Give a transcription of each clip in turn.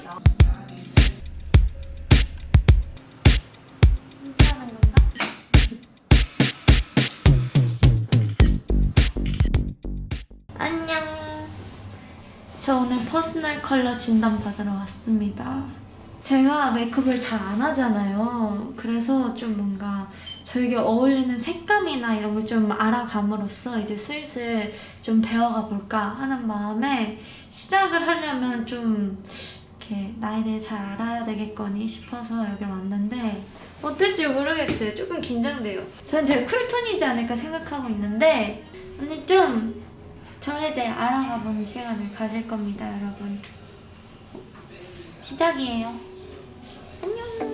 있어요. 하는 건가? 안녕. 저 오늘 퍼스널 컬러 진단 받으러 왔습니다. 제가 메이크업을 잘 안 하잖아요. 그래서 좀 뭔가 저에게 어울리는 색감이나 이런 걸 좀 알아감으로써 이제 슬슬 좀 배워가 볼까 하는 마음에 시작을 하려면 좀 이렇게 나에 대해 잘 알아야 되겠거니 싶어서 여기 왔는데 어떨지 모르겠어요. 조금 긴장돼요. 저는 제가 쿨톤이지 않을까 생각하고 있는데 오늘 좀 저에 대해 알아가보는 시간을 가질 겁니다, 여러분. 시작이에요. 안녕.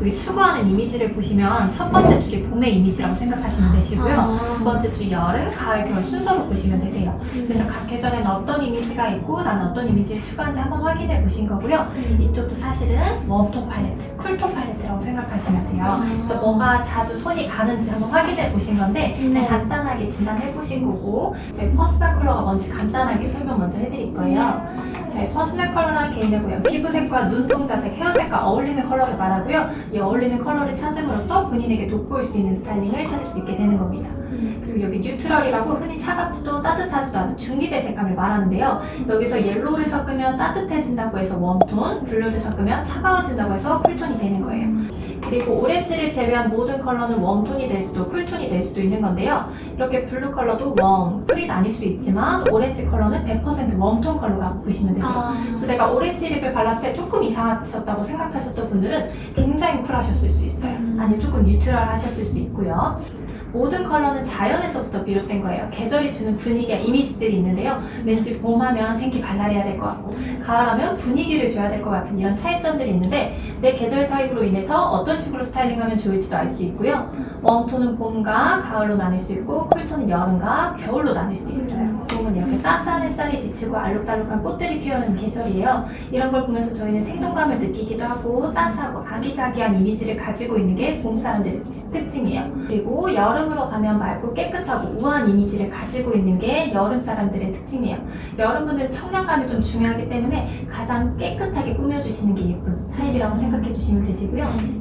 여기 추구하는 이미지를 보시면 첫 번째 줄이 봄의 이미지라고 생각하시면 되시고요. 두 번째 줄 여름, 가을, 겨울 순서로 보시면 되세요. 그래서 각 계절에는 어떤 이미지가 있고 나는 어떤 이미지를 추구하는지 한번 확인해 보신 거고요. 이쪽도 사실은 웜톤 팔레트, 쿨톤 팔레트라고 생각하시면 돼요. 그래서 뭐가 자주 손이 가는지 한번 확인해 보신 건데 간단하게 진단해 보신 거고 저희 퍼스널 컬러가 뭔지 간단하게 설명 먼저 해드릴 거예요. 저희 퍼스널 컬러란 개인의 모양, 피부색과 눈동자색, 헤어색과 어울리는 컬러를 말하고요. 이 어울리는 컬러를 찾음으로써 본인에게 돋보일 수 있는 스타일링을 찾을 수 있게 되는 겁니다. 그리고 여기 뉴트럴이라고 흔히 차갑지도 따뜻하지도 않은 중립의 색감을 말하는데요. 여기서 옐로우를 섞으면 따뜻해진다고 해서 웜톤, 블루를 섞으면 차가워진다고 해서 쿨톤이 되는 거예요. 그리고 오렌지를 제외한 모든 컬러는 웜톤이 될 수도 쿨톤이 될 수도 있는 건데요. 이렇게 블루 컬러도 웜, 쿨이 나뉠 수 있지만 오렌지 컬러는 100% 웜톤 컬러라고 보시면 되세요. 그래서 내가 오렌지 립을 발랐을 때 조금 이상하셨다고 생각하셨던 분들은 굉장히 쿨하셨을 수 있어요. 아니면 조금 뉴트럴 하셨을 수 있고요. 모든 컬러는 자연에서부터 비롯된 거예요. 계절이 주는 분위기와 이미지들이 있는데요. 왠지 봄하면 생기 발랄해야 될 것 같고 가을하면 분위기를 줘야 될 것 같은 이런 차이점들이 있는데 내 계절 타입으로 인해서 어떤 식으로 스타일링하면 좋을지도 알 수 있고요. 웜톤은 봄과 가을로 나뉠 수 있고 쿨톤은 여름과 겨울로 나뉠 수 있어요. 봄은 이렇게 따스한 햇살이 비치고 알록달록한 꽃들이 피어오는 계절이에요. 이런 걸 보면서 저희는 생동감을 느끼기도 하고 따스하고 아기자기한 이미지를 가지고 있는 게 봄 사람들의 특징이에요. 그리고 여름으로 가면 맑고 깨끗하고 우아한 이미지를 가지고 있는 게 여름 사람들의 특징이에요. 여름분들은 청량감이 좀 중요하기 때문에 가장 깨끗하게 꾸며주시는 게 예쁜 타입이라고 생각해 주시면 되시고요.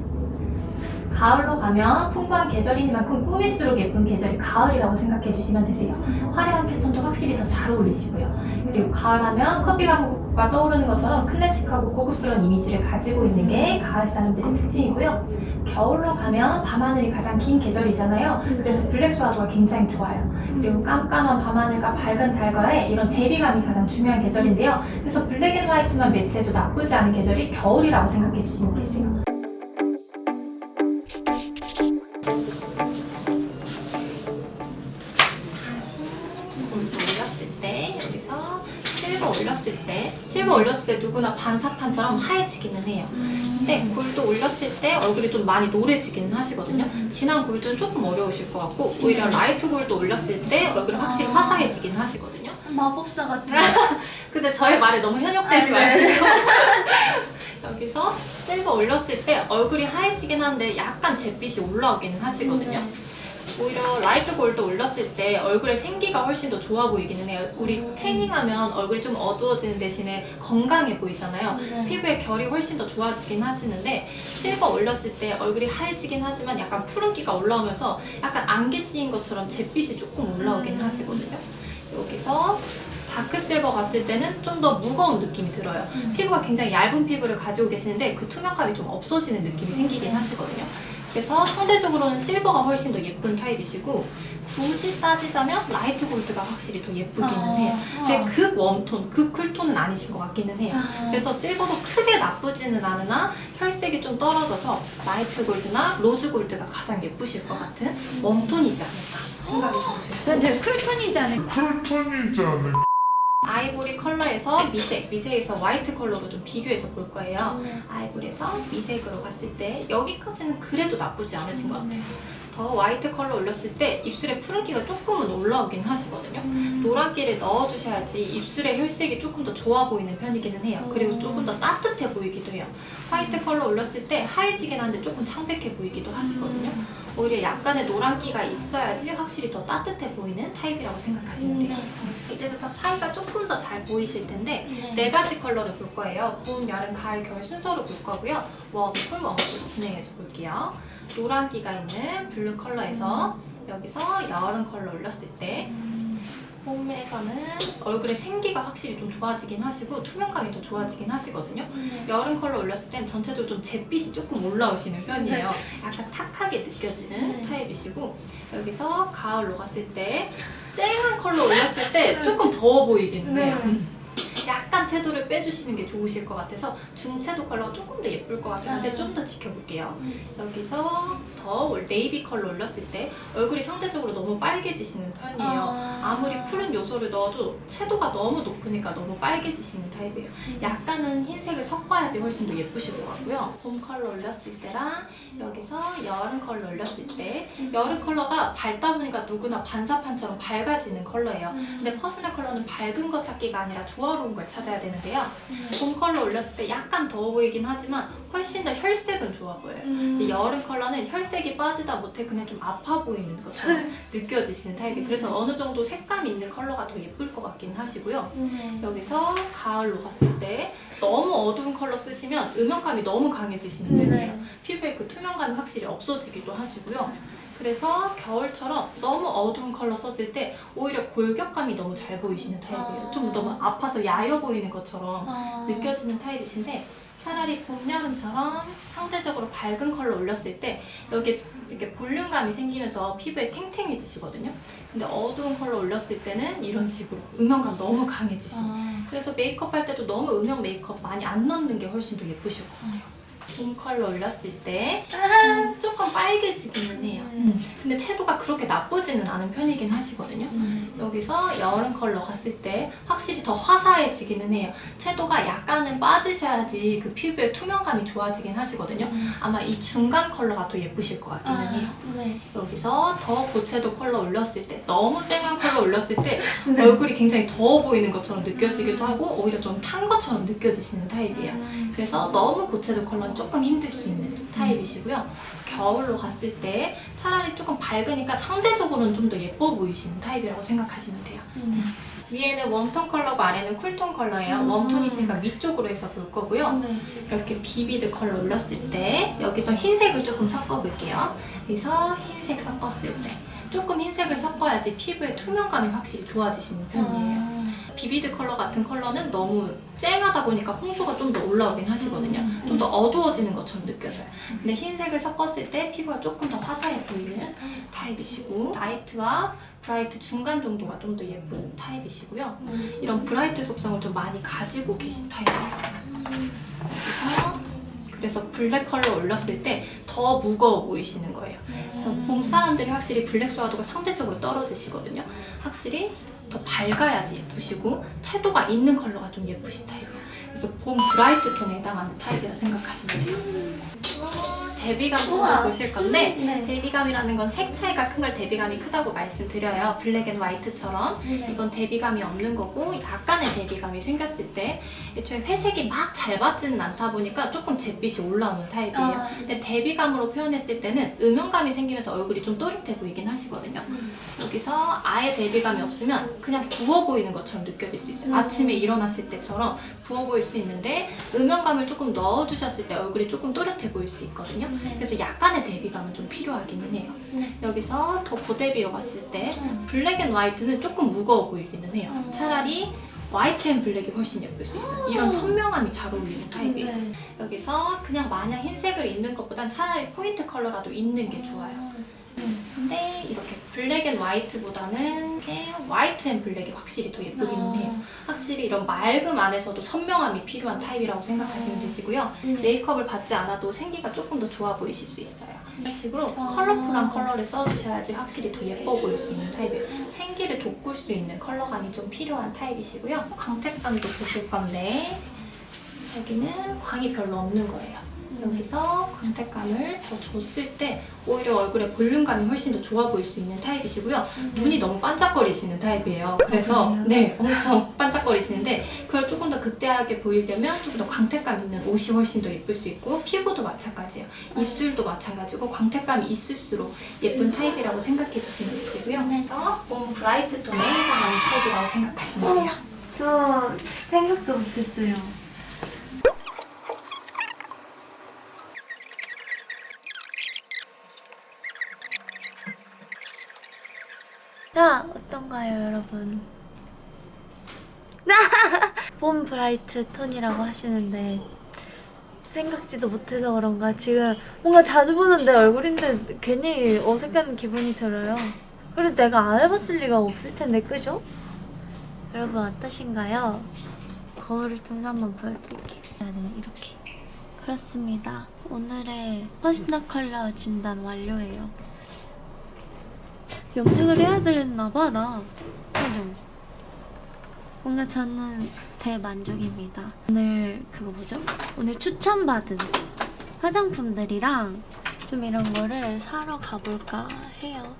가을로 가면 풍부한 계절이니만큼 꾸밀수록 예쁜 계절이 가을이라고 생각해 주시면 되세요. 화려한 패턴도 확실히 더 잘 어울리시고요. 그리고 가을하면 커피가 떠오르는 것처럼 클래식하고 고급스러운 이미지를 가지고 있는 게 가을 사람들의 특징이고요. 겨울로 가면 밤하늘이 가장 긴 계절이잖아요. 그래서 블랙 스와도가 굉장히 좋아요. 그리고 깜깜한 밤하늘과 밝은 달과의 이런 대비감이 가장 중요한 계절인데요. 그래서 블랙 앤 화이트만 매치해도 나쁘지 않은 계절이 겨울이라고 생각해 주시면 되세요. 실버 올렸을 때 누구나 반사판처럼 하얘지기는 해요. 근데 골드 올렸을 때 얼굴이 좀 많이 노래지기는 하시거든요. 진한 골드는 조금 어려우실 것 같고 오히려 라이트 골드 올렸을 때 얼굴이 확실히 화사해지긴 하시거든요. 마법사 같은. 근데 저의 말에 너무 현혹되지 마시고 여기서 실버 올렸을 때 얼굴이 하얘지긴 한데 약간 잿빛이 올라오기는 하시거든요. 오히려 라이트 골드 올렸을 때 얼굴에 생기가 훨씬 더 좋아 보이기는 해요. 우리 태닝하면 얼굴이 좀 어두워지는 대신에 건강해 보이잖아요. 피부의 결이 훨씬 더 좋아지긴 하시는데 실버 올렸을 때 얼굴이 하얘지긴 하지만 약간 푸른기가 올라오면서 약간 안개 씌인 것처럼 잿빛이 조금 올라오긴 하시거든요. 여기서 다크 실버 갔을 때는 좀 더 무거운 느낌이 들어요. 피부가 굉장히 얇은 피부를 가지고 계시는데 그 투명감이 좀 없어지는 느낌이 생기긴 하시거든요. 그래서 상대적으로는 실버가 훨씬 더 예쁜 타입이시고 굳이 따지자면 라이트 골드가 확실히 더 예쁘기는 해요. 근데 극 웜톤, 극 쿨톤은 아니신 것 같기는 해요. 그래서 실버도 크게 나쁘지는 않으나 혈색이 좀 떨어져서 라이트 골드나 로즈 골드가 가장 예쁘실 것 같은 웜톤이지 않을까 생각이 좀 들어요. 저는 제가 쿨톤이지 않을까. 아이보리 컬러에서 미색에서 화이트 컬러로 좀 비교해서 볼 거예요. 아이보리에서 미색으로 갔을 때 여기까지는 그래도 나쁘지 않으신 것 같아요. 더 화이트 컬러 올렸을 때 입술에 푸른기가 조금은 올라오긴 하시거든요. 노란기를 넣어주셔야지 입술의 혈색이 조금 더 좋아 보이는 편이기는 해요. 그리고 조금 더 따뜻해 보이기도 해요. 화이트 컬러 올렸을 때 하얘지긴 한데 조금 창백해 보이기도 하시거든요. 오히려 약간의 노란기가 있어야지 확실히 더 따뜻해 보이는 타입이라고 생각하시면 돼요. 이제부터 차이가 조금 더 잘 보이실 텐데 네 가지 컬러를 볼 거예요. 봄, 여름, 가을, 겨울 순서로 볼 거고요. 웜, 쿨, 웜으로 진행해서 볼게요. 노란기가 있는 블루 컬러에서 여기서 여름 컬러 올렸을 때 봄에서는 얼굴에 생기가 확실히 좀 좋아지긴 하시고 투명감이 더 좋아지긴 하시거든요. 여름 컬러 올렸을 땐 전체적으로 좀 잿빛이 조금 올라오시는 편이에요. 약간 탁하게 느껴지는 타입이시고 여기서 가을로 갔을 때 쨍한 컬러 올렸을 때 조금 더워 보이기는 해요. 약간 채도를 빼주시는 게 좋으실 것 같아서 중채도 컬러가 조금 더 예쁠 것 같긴 한데 좀 더 지켜볼게요. 여기서 더 네이비 컬러 올렸을 때 얼굴이 상대적으로 너무 빨개지시는 편이에요. 아무리 푸른 요소를 넣어도 채도가 너무 높으니까 너무 빨개지시는 타입이에요. 약간은 흰색을 섞어야지 훨씬 더 예쁘실 것 같고요. 봄 컬러 올렸을 때랑 여기서 여름 컬러 올렸을 때 여름 컬러가 밝다 보니까 누구나 반사판처럼 밝아지는 컬러예요. 근데 퍼스널 컬러는 밝은 거 찾기가 아니라 조화로운 걸 찾아야 되는데요. 봄 컬러 올렸을 때 약간 더워 보이긴 하지만 훨씬 더 혈색은 좋아 보여요. 근데 여름 컬러는 혈색이 빠지다 못해 그냥 좀 아파 보이는 것처럼 느껴지시는 타입이에요. 그래서 어느 정도 색감 있는 컬러가 더 예쁠 것 같긴 하시고요. 여기서 가을로 갔을 때 너무 어두운 컬러 쓰시면 음영감이 너무 강해지시는 편이에요. 피부에 그 투명감이 확실히 없어지기도 하시고요. 그래서 겨울처럼 너무 어두운 컬러 썼을 때 오히려 골격감이 너무 잘 보이시는 타입이에요. 좀 너무 아파서 야여 보이는 것처럼 느껴지는 타입이신데 차라리 봄, 여름처럼 상대적으로 밝은 컬러 올렸을 때 여기 이렇게 볼륨감이 생기면서 피부에 탱탱해지시거든요. 근데 어두운 컬러 올렸을 때는 이런 식으로 음영감 너무 강해지시는 그래서 메이크업 할 때도 너무 음영 메이크업 많이 안 넣는 게 훨씬 더 예쁘실 것 같아요. 봄 컬러 올렸을 때 조금 빨개지기는 해요. 근데 채도가 그렇게 나쁘지는 않은 편이긴 하시거든요. 여기서 여름 컬러 갔을 때 확실히 더 화사해지기는 해요. 채도가 약간은 빠지셔야지 그 피부의 투명감이 좋아지긴 하시거든요. 아마 이 중간 컬러가 더 예쁘실 것 같기는 해요. 여기서 더 고채도 컬러 올렸을 때 너무 쨍한 컬러 올렸을 때 얼굴이 굉장히 더워 보이는 것처럼 느껴지기도 하고 오히려 좀 탄 것처럼 느껴지시는 타입이에요. 그래서 너무 고채도 컬러는 조금 힘들 수 있는 타입이시고요. 겨울로 갔을 때 차라리 조금 밝으니까 상대적으로는 좀 더 예뻐 보이시는 타입이라고 생각하시면 돼요. 위에는 웜톤 컬러고 아래는 쿨톤 컬러예요. 웜톤이시니까 위쪽으로 해서 볼 거고요. 이렇게 비비드 컬러 올렸을 때 여기서 흰색을 조금 섞어볼게요. 여기서 흰색 섞었을 때 조금 흰색을 섞어야지 피부의 투명감이 확실히 좋아지시는 편이에요. 비비드 컬러 같은 컬러는 너무 쨍하다 보니까 홍조가 좀 더 올라오긴 하시거든요. 좀 더 어두워지는 것처럼 느껴져요. 근데 흰색을 섞었을 때 피부가 조금 더 화사해 보이는 타입이시고 라이트와 브라이트 중간 정도가 좀 더 예쁜 타입이시고요. 이런 브라이트 속성을 좀 많이 가지고 계신 타입이에요. 그래서 블랙 컬러 올렸을 때 더 무거워 보이시는 거예요. 그래서 봄 사람들이 확실히 블랙 소화도가 상대적으로 떨어지시거든요. 확실히 더 밝아야지 예쁘시고 채도가 있는 컬러가 좀 예쁘신 타입이에요. 그래서 봄 브라이트 톤에 해당하는 타입이라 생각하시면 돼요. 대비감 부분 보실 건데 대비감이라는 건 색 차이가 큰 걸 대비감이 크다고 말씀드려요. 블랙 앤 화이트처럼 이건 대비감이 없는 거고 약간의 대비감이 생겼을 때 애초에 회색이 막 잘 받지는 않다 보니까 조금 잿빛이 올라오는 타입이에요. 근데 대비감으로 표현했을 때는 음영감이 생기면서 얼굴이 좀 또렷해 보이긴 하시거든요. 여기서 아예 대비감이 없으면 그냥 부어 보이는 것처럼 느껴질 수 있어요. 아침에 일어났을 때처럼 부어 보일 수 있는데 음영감을 조금 넣어주셨을 때 얼굴이 조금 또렷해 보일 수 있거든요. 그래서 약간의 대비감은 좀 필요하기는 해요. 여기서 더 고대비로 갔을 때 블랙 앤 화이트는 조금 무거워 보이기는 해요. 차라리 화이트 앤 블랙이 훨씬 예쁠 수 있어요. 이런 선명함이 잘 어울리는 타입이에요. 여기서 그냥 마냥 흰색을 입는 것보단 차라리 포인트 컬러라도 있는 게 좋아요. 근데 이렇게 블랙 앤 화이트보다는 화이트 앤 블랙이 확실히 더 예쁘기는 해요. 확실히 이런 맑음 안에서도 선명함이 필요한 타입이라고 생각하시면 되시고요. 메이크업을 받지 않아도 생기가 조금 더 좋아 보이실 수 있어요. 이런 식으로 컬러풀한 컬러를 써주셔야지 확실히 더 예뻐 보일 수 있는 타입이에요. 생기를 돋굴 수 있는 컬러감이 좀 필요한 타입이시고요. 광택감도 보실 건데 여기는 광이 별로 없는 거예요. 여기서 광택감을 더 줬을 때 오히려 얼굴에 볼륨감이 훨씬 더 좋아 보일 수 있는 타입이시고요. 눈이 너무 반짝거리시는 타입이에요. 그래서 그래요? 네, 엄청 반짝거리시는데 그걸 조금 더 극대하게 보이려면 조금 더 광택감 있는 옷이 훨씬 더 예쁠 수 있고 피부도 마찬가지예요. 입술도 마찬가지고 광택감이 있을수록 예쁜 타입이라고 생각해 주시면 되시고요. 네. 그래서 몸 브라이트 톤에 해당하는 타입이라고 생각하시면 돼요. 저 생각도 못했어요. 자, 어떤가요, 여러분? 봄 브라이트 톤이라고 하시는데 생각지도 못해서 그런가 지금 뭔가 자주 보는 내 얼굴인데 괜히 어색한 기분이 들어요. 그래도 내가 안 해봤을 리가 없을 텐데, 그죠? 여러분 어떠신가요? 거울을 통해서 한번 보여드릴게요. 나는 이렇게. 그렇습니다. 오늘의 퍼스널 컬러 진단 완료예요. 염색을 해야 되나봐, 나. 그죠? 뭔가 저는 대만족입니다. 오늘 그거 뭐죠? 오늘 추천받은 화장품들이랑 좀 이런 거를 사러 가볼까 해요.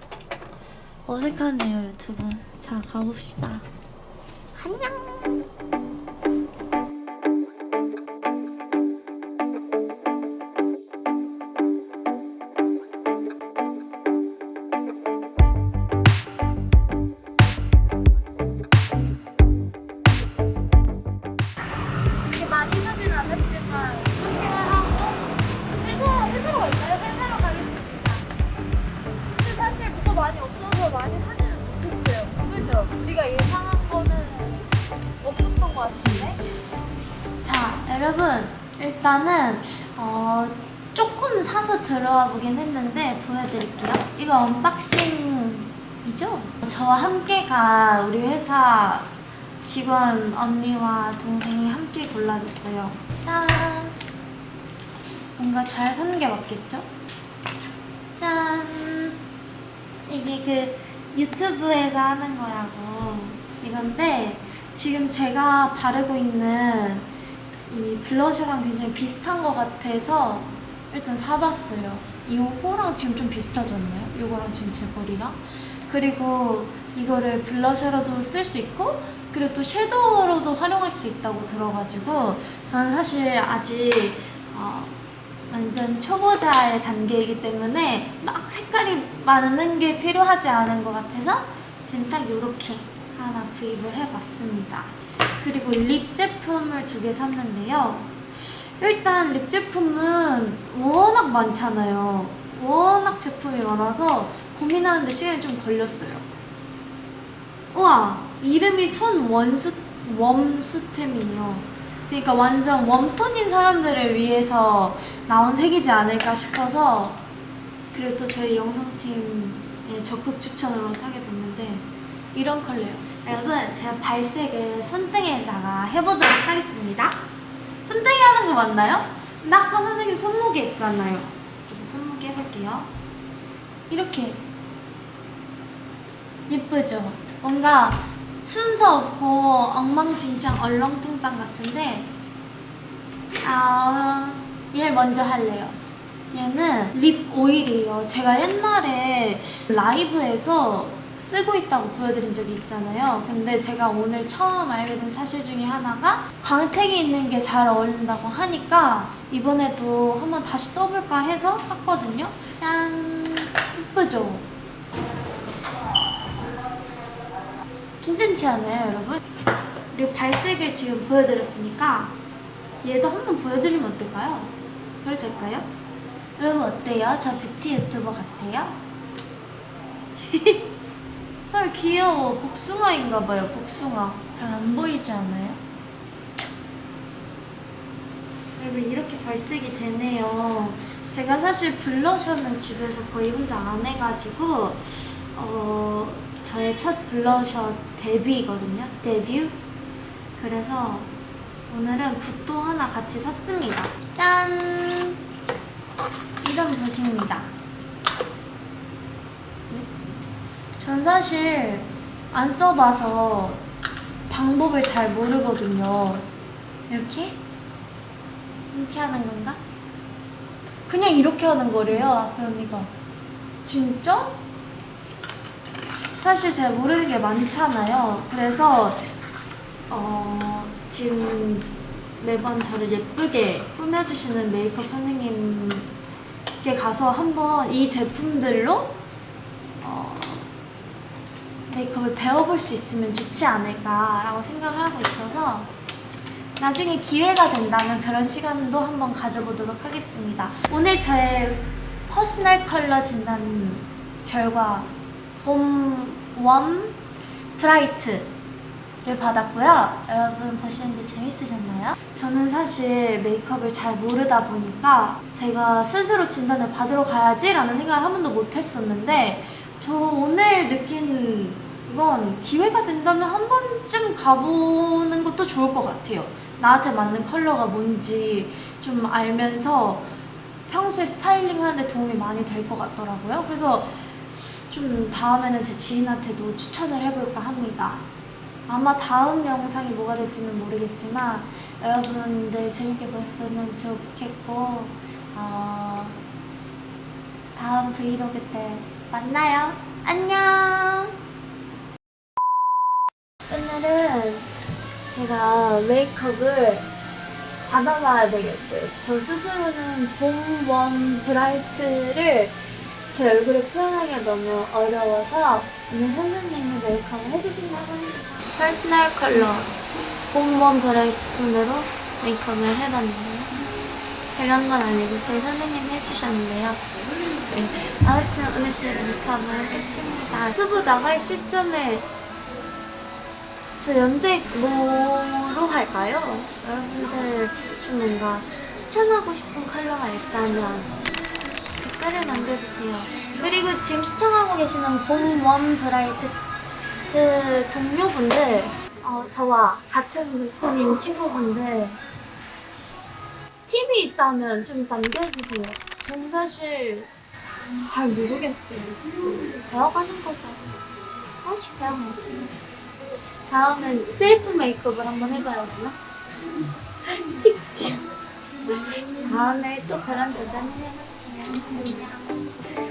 어색하네요, 유튜브. 자, 가봅시다. 안녕! 이렇게 많이 사진 않았지만 쇼핑을 하고 회사로 갈까요? 회사로 가겠습니다. 근데 사실 뭐가 많이 없어서 많이 사지는 못했어요. 그죠? 우리가 예상한 거는 없었던 것 같은데? 자, 여러분 일단은 조금 사서 들어와 보긴 했는데 보여드릴게요. 이거 언박싱이죠? 저와 함께 간 우리 회사 직원 언니와 동생이 함께 골라줬어요. 짠! 뭔가 잘 사는 게 맞겠죠? 짠! 이게 그 유튜브에서 하는 거라고 이건데 지금 제가 바르고 있는 이 블러셔랑 굉장히 비슷한 것 같아서 일단 사봤어요. 이거랑 지금 좀 비슷하지 않나요? 이거랑 지금 제 머리랑. 그리고 이거를 블러셔로도 쓸 수 있고 그리고 또 섀도우로도 활용할 수 있다고 들어가지고 저는 사실 아직 완전 초보자의 단계이기 때문에 막 색깔이 많은 게 필요하지 않은 것 같아서 지금 딱 이렇게 하나 구입을 해봤습니다. 그리고 립 제품을 2개 샀는데요. 일단 립 제품은 워낙 많잖아요. 워낙 제품이 많아서 고민하는데 시간이 좀 걸렸어요. 우와! 이름이 웜수템이에요. 그러니까 완전 웜톤인 사람들을 위해서 나온 색이지 않을까 싶어서 그리고 또 저희 영상팀의 적극 추천으로 사게 됐는데 이런 컬러예요. 여러분 제가 발색을 손등에다가 해보도록 하겠습니다. 손등에 하는 거 맞나요? 나 아까 선생님 손목에 했잖아요. 저도 손목에 해볼게요. 이렇게 예쁘죠? 뭔가 순서 없고 엉망진창 얼렁뚱땅 같은데 얘를 먼저 할래요. 얘는 립 오일이에요. 제가 옛날에 라이브에서 쓰고 있다고 보여드린 적이 있잖아요. 근데 제가 오늘 처음 알게 된 사실 중에 하나가 광택이 있는 게 잘 어울린다고 하니까 이번에도 한번 다시 써볼까 해서 샀거든요. 짠! 예쁘죠? 괜찮지 않아요, 여러분? 그리고 발색을 지금 보여드렸으니까 얘도 한번 보여드리면 어떨까요? 그래도 될까요? 여러분 어때요? 저 뷰티 유튜버 같아요? 헐 귀여워. 복숭아인가봐요. 복숭아. 잘 안 보이지 않아요? 여러분 이렇게 발색이 되네요. 제가 사실 블러셔는 집에서 거의 혼자 안 해가지고 저의 첫 블러셔 데뷔거든요. 데뷔? 그래서 오늘은 붓도 하나 같이 샀습니다. 짠! 이런 붓입니다. 전 사실 안 써봐서 방법을 잘 모르거든요. 이렇게? 이렇게 하는 건가? 그냥 이렇게 하는 거래요, 앞에 언니가. 진짜? 사실 제가 모르는 게 많잖아요. 그래서 지금 매번 저를 예쁘게 꾸며주시는 메이크업 선생님께 가서 한번 이 제품들로 메이크업을 배워볼 수 있으면 좋지 않을까라고 생각을 하고 있어서 나중에 기회가 된다면 그런 시간도 한번 가져보도록 하겠습니다. 오늘 저의 퍼스널 컬러 진단 결과 봄웜 브라이트를 받았고요. 여러분 보시는데 재밌으셨나요? 저는 사실 메이크업을 잘 모르다 보니까 제가 스스로 진단을 받으러 가야지 라는 생각을 한 번도 못 했었는데 저 오늘 느낀 건 기회가 된다면 한 번쯤 가보는 것도 좋을 것 같아요. 나한테 맞는 컬러가 뭔지 좀 알면서 평소에 스타일링 하는데 도움이 많이 될 것 같더라고요. 그래서 좀 다음에는 제 지인한테도 추천을 해볼까 합니다. 아마 다음 영상이 뭐가 될지는 모르겠지만 여러분들 재밌게 보셨으면 좋겠고 다음 브이로그 때 만나요. 안녕. 오늘은 제가 메이크업을 받아봐야 되겠어요. 저 스스로는 봄웜 브라이트를 제 얼굴에 표현하기가 너무 어려워서 오늘 선생님이 메이크업을 해주신다고 합니다. 퍼스널 컬러 봄웜 브라이트 톤으로 메이크업을 해봤는데요. 제가 한 건 아니고 저희 선생님이 해주셨는데요. 아무튼 오늘 제 메이크업은 끝입니다. 유튜브 나갈 시점에 저 염색 뭐로 할까요? 여러분들 좀 뭔가 추천하고 싶은 컬러가 있다면 댓글을 남겨주세요. 그리고 지금 시청하고 계시는 봄웜 브라이트 동료분들 저와 같은 톤인 친구분들 팁이 있다면 좀 남겨주세요. 전 사실 잘 모르겠어요. 배워가는 거죠. 하나씩 배워먹고 다음엔 셀프 메이크업을 한번 해봐야 되나? 칙칙. 다음에 또 그런 도전을 해볼게요. 안녕.